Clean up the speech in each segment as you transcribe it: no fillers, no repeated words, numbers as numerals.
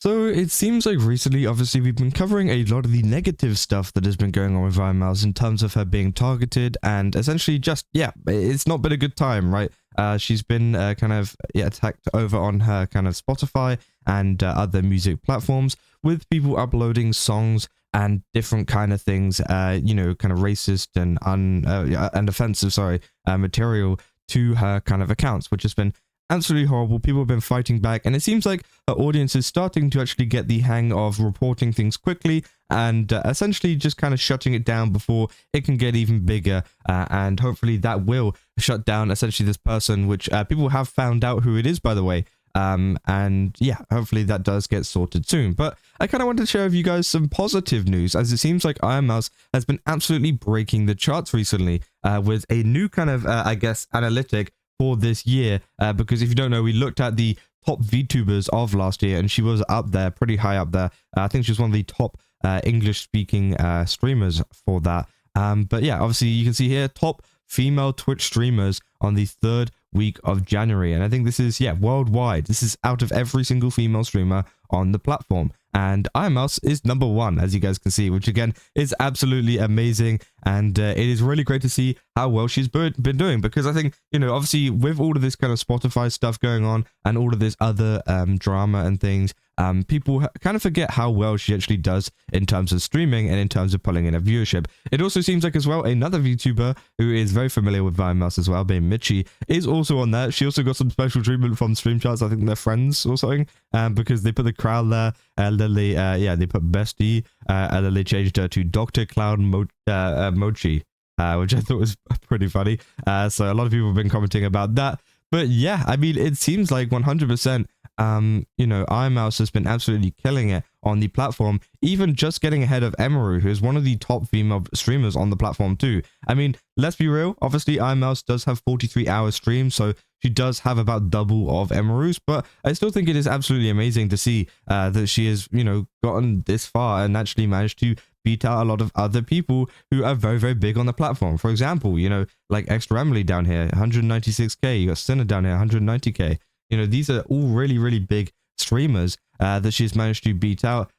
So it seems like recently, obviously, we've been covering a lot of the negative stuff that has been going on with Ironmouse in terms of her being targeted and essentially just, yeah, it's not been a good time, right? She's been kind of attacked over on her kind of Spotify and other music platforms with people uploading songs and different kind of things, you know, kind of racist and offensive, material to her kind of accounts, which has been absolutely horrible. People have been fighting back, and it seems like her audience is starting to actually get the hang of reporting things quickly and essentially just kind of shutting it down before it can get even bigger. And hopefully that will shut down essentially this person, which people have found out who it is, by the way. And yeah, hopefully that does get sorted soon. But I kind of wanted to share with you guys some positive news, as it seems like Ironmouse has been absolutely breaking the charts recently with a new kind of, I guess, analytic for this year, because if you don't know, we looked at the top VTubers of last year, and she was up there, pretty high up there. I think she was one of the top English-speaking streamers for that. But yeah, obviously you can see here, top female Twitch streamers on the 3rd week of January, and I think this is, yeah, worldwide. This is out of every single female streamer on the platform, and Ironmouse is number 1, as you guys can see, which again is absolutely amazing. And it is really great to see how well she's been doing, because I think, you know, obviously with all of this kind of Spotify stuff going on and all of this other drama and things, people kind of forget how well she actually does in terms of streaming and in terms of pulling in a viewership. It also seems like as well another VTuber who is very familiar with Ironmouse as well, being Mitchie, is also on that. She also got some special treatment from stream charts. I think they're friends or something, because they put the crowd there, and then they they put bestie, and then they changed her to Dr. Cloud Mochi, which I thought was pretty funny. So a lot of people have been commenting about that. But yeah, I mean, it seems like 100%, you know, Ironmouse has been absolutely killing it on the platform, even just getting ahead of Emeru, who is one of the top female streamers on the platform too. I mean, let's be real, obviously Ironmouse does have 43-hour streams, so she does have about double of Emeru's, but I still think it is absolutely amazing to see that she has, you know, gotten this far and actually managed to beat out a lot of other people who are very, very big on the platform. For example, you know, like Extra Emily down here, 196k, you got Sinner down here, 190k. You know, these are all really, really big streamers that she's managed to beat out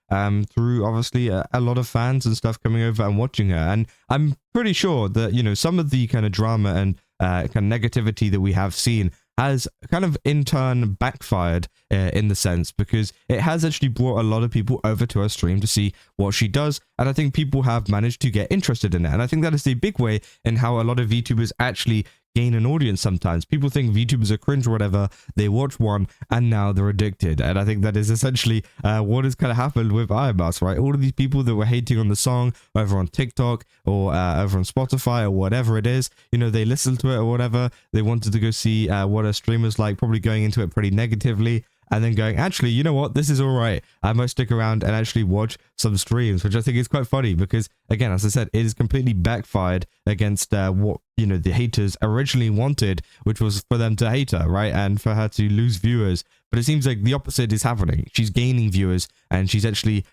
through obviously a lot of fans and stuff coming over and watching her. And I'm pretty sure that, you know, some of the kind of drama and kind of negativity that we have seen has kind of in turn backfired in the sense, because it has actually brought a lot of people over to her stream to see what she does, and I think people have managed to get interested in it. And I think that is the big way in how a lot of VTubers actually gain an audience. Sometimes people think VTubers are cringe or whatever, they watch one and now they're addicted, and I think that is essentially what has kind of happened with Ironmouse, right? All of these people that were hating on the song over on TikTok or over on Spotify or whatever it is, you know, they listened to it or whatever, they wanted to go see what a streamer's like, probably going into it pretty negatively, and then going, actually, you know what, this is all right, I might stick around and actually watch some streams, which I think is quite funny, because again, as I said, it is completely backfired against what, you know, the haters originally wanted, which was for them to hate her, right, and for her to lose viewers. But it seems like the opposite is happening. She's gaining viewers, and she's actually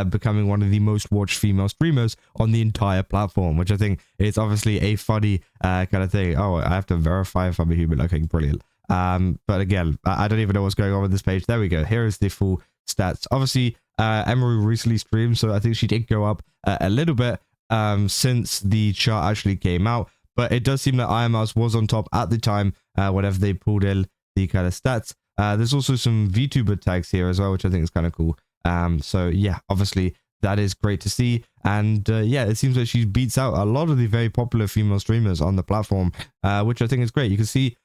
becoming one of the most watched female streamers on the entire platform, which I think is obviously a funny kind of thing. Oh, I have to verify if I'm a human. Okay, brilliant. But again, I don't even know what's going on with this page. There we go. Here is the full stats. Obviously, Emery recently streamed, so I think she did go up a little bit since the chart actually came out. But it does seem that Ironmouse was on top at the time whenever they pulled in the kind of stats. There's also some VTuber tags here as well, which I think is kind of cool. So yeah, obviously that is great to see. And yeah, it seems like she beats out a lot of the very popular female streamers on the platform, which I think is great. You can see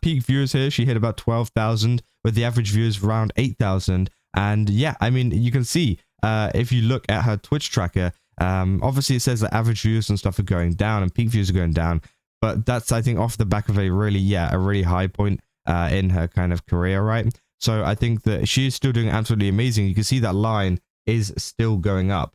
peak viewers here, she hit about 12,000 with the average viewers around 8,000. And yeah, I mean, you can see if you look at her Twitch tracker, obviously it says that average views and stuff are going down and peak views are going down, but that's, I think, off the back of a really high point in her kind of career, right? So I think that she is still doing absolutely amazing. You can see that line is still going up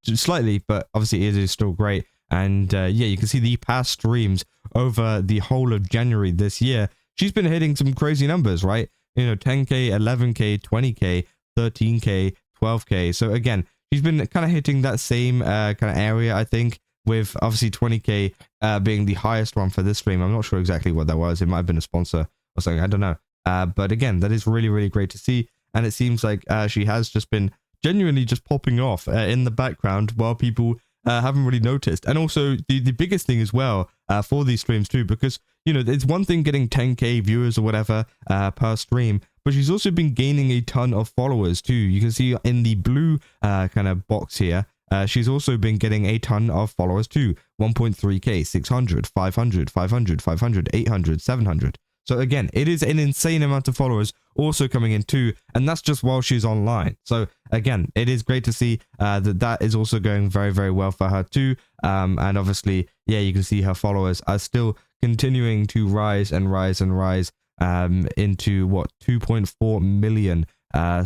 slightly, but obviously it is still great. And yeah, you can see the past streams over the whole of January this year, she's been hitting some crazy numbers, right? You know, 10k, 11k, 20k, 13k, 12k. So again, she's been kind of hitting that same kind of area, I think, with obviously 20k being the highest one for this stream. I'm not sure exactly what that was. It might have been a sponsor or something. I don't know. But again, that is really, really great to see. and it seems like she has just been genuinely just popping off in the background while people haven't really noticed. And also the biggest thing as well for these streams too, because you know it's one thing getting 10k viewers or whatever per stream, but she's also been gaining a ton of followers too. You can see in the blue kind of box here, she's also been getting a ton of followers too. 1.3k, 600, 500, 500, 500, 800, 700. So again, it is an insane amount of followers also coming in too, and that's just while she's online. So again, it is great to see that is also going very, very well for her too. And obviously, yeah, you can see her followers are still continuing to rise and rise and rise into what, 2.4 million.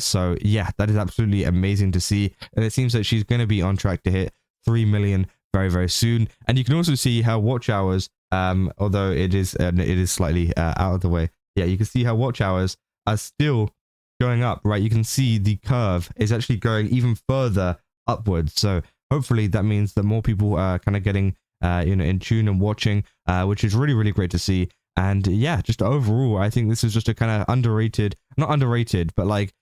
So yeah, that is absolutely amazing to see, and it seems that she's going to be on track to hit 3 million very, very soon. And you can also see her watch hours. Although it is slightly out of the way. Yeah, you can see how watch hours are still going up, right? You can see the curve is actually going even further upwards. So hopefully that means that more people are kind of getting, you know, in tune and watching, which is really, really great to see. And yeah, just overall, I think this is just a kind of underrated, not underrated, but like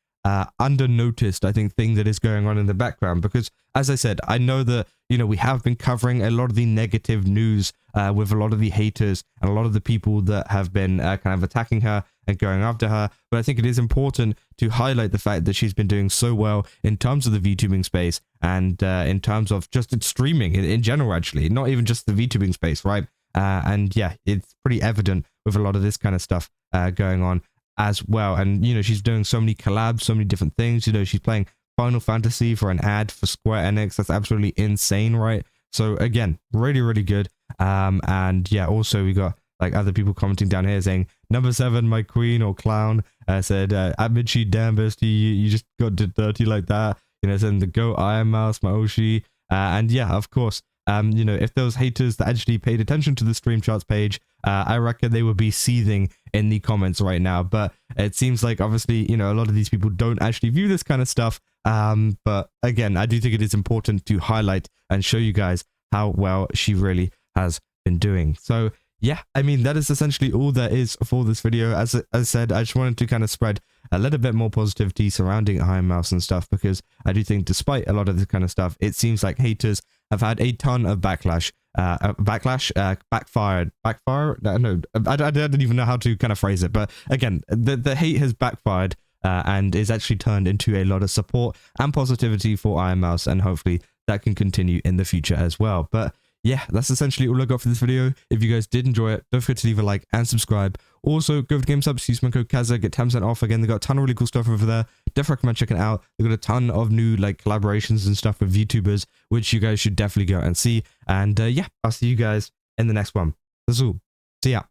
under-noticed, I think, thing that is going on in the background. Because as I said, I know that, you know, we have been covering a lot of the negative news with a lot of the haters and a lot of the people that have been kind of attacking her and going after her. But I think it is important to highlight the fact that she's been doing so well in terms of the VTubing space and in terms of just streaming in general, actually, not even just the VTubing space, right? And yeah, it's pretty evident with a lot of this kind of stuff going on as well. And you know, she's doing so many collabs, so many different things. You know, she's playing Final Fantasy for an ad for Square Enix. That's absolutely insane, right? So again, really, really good. And yeah, also we got like other people commenting down here saying, number 7, my queen or clown, said, admit she damn bestie, you just got dirty like that. You know, saying the go Ironmouse, my Oshi. And yeah, of course, you know, if those haters that actually paid attention to the stream charts page, I reckon they would be seething in the comments right now. But it seems like obviously, you know, a lot of these people don't actually view this kind of stuff. But again, I do think it is important to highlight and show you guys how well she really has been doing. So yeah, I mean, that is essentially all there is for this video. As I said, I just wanted to kind of spread a little bit more positivity surrounding Ironmouse and stuff, because I do think despite a lot of this kind of stuff, it seems like haters have had a ton of backfire. No, I don't even know how to kind of phrase it, but again, the hate has backfired and is actually turned into a lot of support and positivity for Ironmouse, and hopefully that can continue in the future as well. But yeah, that's essentially all I got for this video. If you guys did enjoy it, don't forget to leave a like and subscribe. Also, go to GameSubs, use my code Kaza, get 10% off. Again, they got a ton of really cool stuff over there. Definitely recommend checking it out. They got a ton of new like collaborations and stuff with VTubers, which you guys should definitely go and see. And yeah, I'll see you guys in the next one. That's all. See ya.